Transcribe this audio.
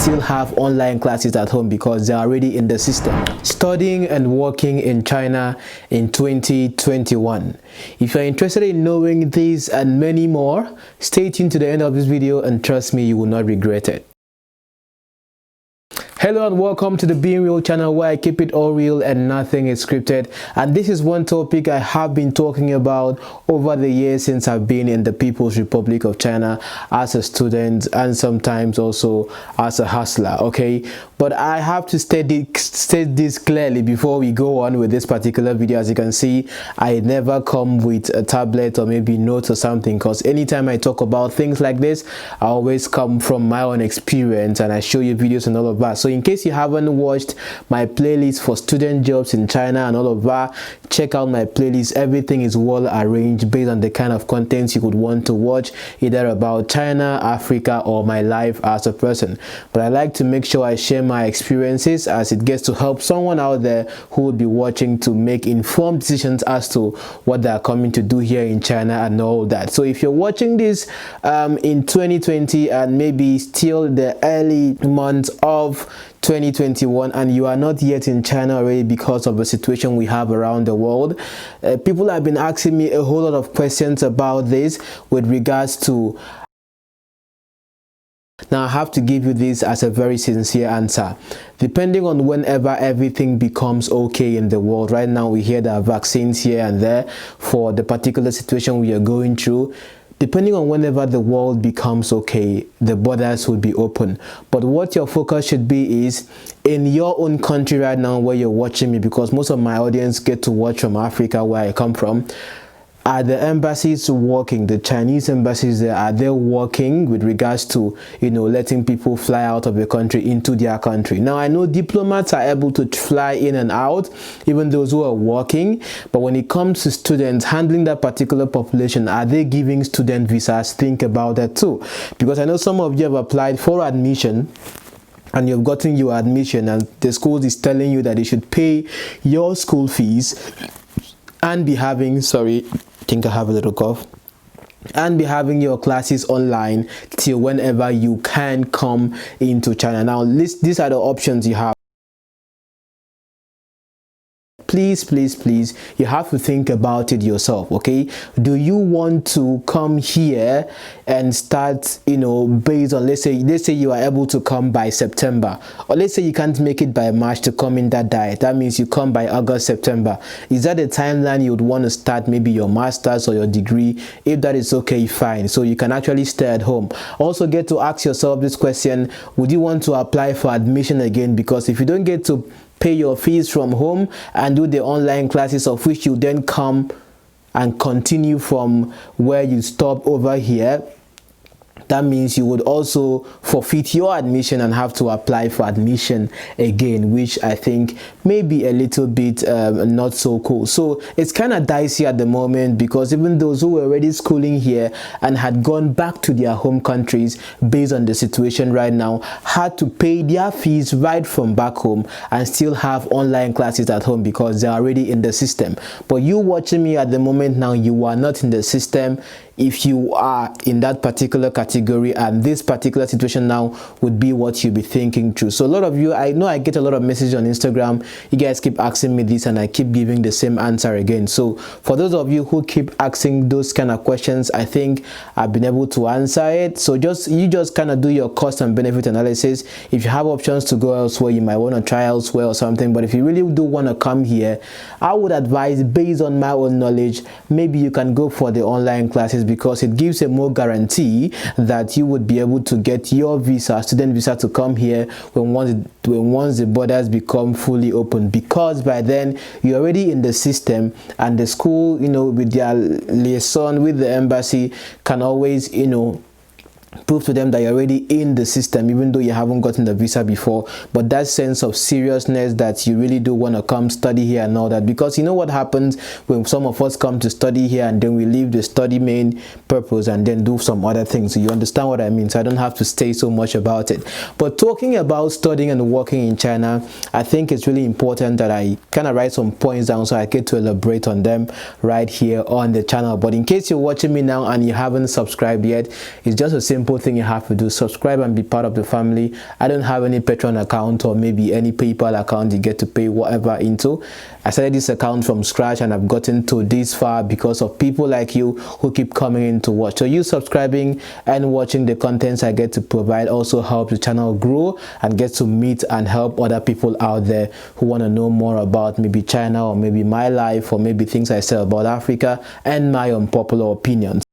still have online classes at home because they're already in the system. Studying and working in China in 2021. If you're interested in knowing these and many more, stay tuned to the end of this video and trust me, you will not regret it. Hello and welcome to the Being Real channel, where I keep it all real and nothing is scripted. And this is one topic I have been talking about over the years since I've been in the People's Republic of China as a student and sometimes also as a hustler, okay? But I have to state this clearly before we go on with this particular video. As you can see, I never come with a tablet or maybe notes or something, because anytime I talk about things like this, I always come from my own experience and I show you videos and all of that. So in case you haven't watched my playlist for student jobs in China and all of that, check out my playlist. Everything is well arranged based on the kind of content you would want to watch, either about China, Africa, or my life as a person. But I like to make sure I share my experiences, as it gets to help someone out there who would be watching to make informed decisions as to what they're coming to do here in China and all that. So if you're watching this in 2020 and maybe still the early months of 2021 and you are not yet in China already because of the situation we have around the world, people have been asking me a whole lot of questions about this with regards to. Now I have to give you this as a very sincere answer. Depending on whenever everything becomes okay in the world, right now we hear there are vaccines here and there for the particular situation we are going through. Depending on whenever the world becomes okay, the borders will be open. But what your focus should be is in your own country right now where you're watching me, because most of my audience get to watch from Africa, where I come from. Are the embassies working? The Chinese embassies there, are they working with regards to, you know, letting people fly out of the country into their country? Now I know diplomats are able to fly in and out, even those who are working, but when it comes to students, handling that particular population, are they giving student visas? Think about that too, because I know some of you have applied for admission and you've gotten your admission and the school is telling you that you should pay your school fees and be having, sorry, I think I have a little cough, and be having your classes online till whenever you can come into China. Now these are the options you have. Please, you have to think about it yourself, okay? Do you want to come here and start, you know, based on, let's say you are able to come by September, or let's say you can't make it by March to come in that diet. That means you come by August, September. Is that the timeline you would want to start maybe your master's or your degree? If that is okay, fine. So you can actually stay at home. Also get to ask yourself this question: would you want to apply for admission again? Because if you don't get to pay your fees from home and do the online classes, of which you then come and continue from where you stop over here, that means you would also forfeit your admission and have to apply for admission again, which I think may be a little bit not so cool. So it's kind of dicey at the moment, because even those who were already schooling here and had gone back to their home countries based on the situation right now had to pay their fees right from back home and still have online classes at home because they're already in the system. But you watching me at the moment now, you are not in the system. If you are in that particular category, and this particular situation now would be what you'll be thinking through. So a lot of you, I know I get a lot of messages on Instagram, you guys keep asking me this and I keep giving the same answer again. So for those of you who keep asking those kind of questions, I think I've been able to answer it. So you just kind of do your cost and benefit analysis. If you have options to go elsewhere, you might want to try elsewhere or something. But if you really do want to come here, I would advise, based on my own knowledge, maybe you can go for the online classes, because it gives a more guarantee that you would be able to get your visa, student visa, to come here when once the borders become fully open, because by then you're already in the system, and the school, you know, with their liaison with the embassy, can always, you know, prove to them that you're already in the system, even though you haven't gotten the visa before. But that sense of seriousness that you really do want to come study here and all that, because you know what happens when some of us come to study here and then we leave the study main purpose and then do some other things. So you understand what I mean? So I don't have to say so much about it. But talking about studying and working in China, I think it's really important that I kind of write some points down so I get to elaborate on them right here on the channel. But in case you're watching me now and you haven't subscribed yet, it's just a simple simple thing you have to do: subscribe and be part of the family. I don't have any Patreon account or maybe any PayPal account you get to pay whatever into. I started this account from scratch and I've gotten to this far because of people like you who keep coming in to watch. So you subscribing and watching the contents I get to provide also helps the channel grow and get to meet and help other people out there who want to know more about maybe China or maybe my life or maybe things I say about Africa and my unpopular opinions.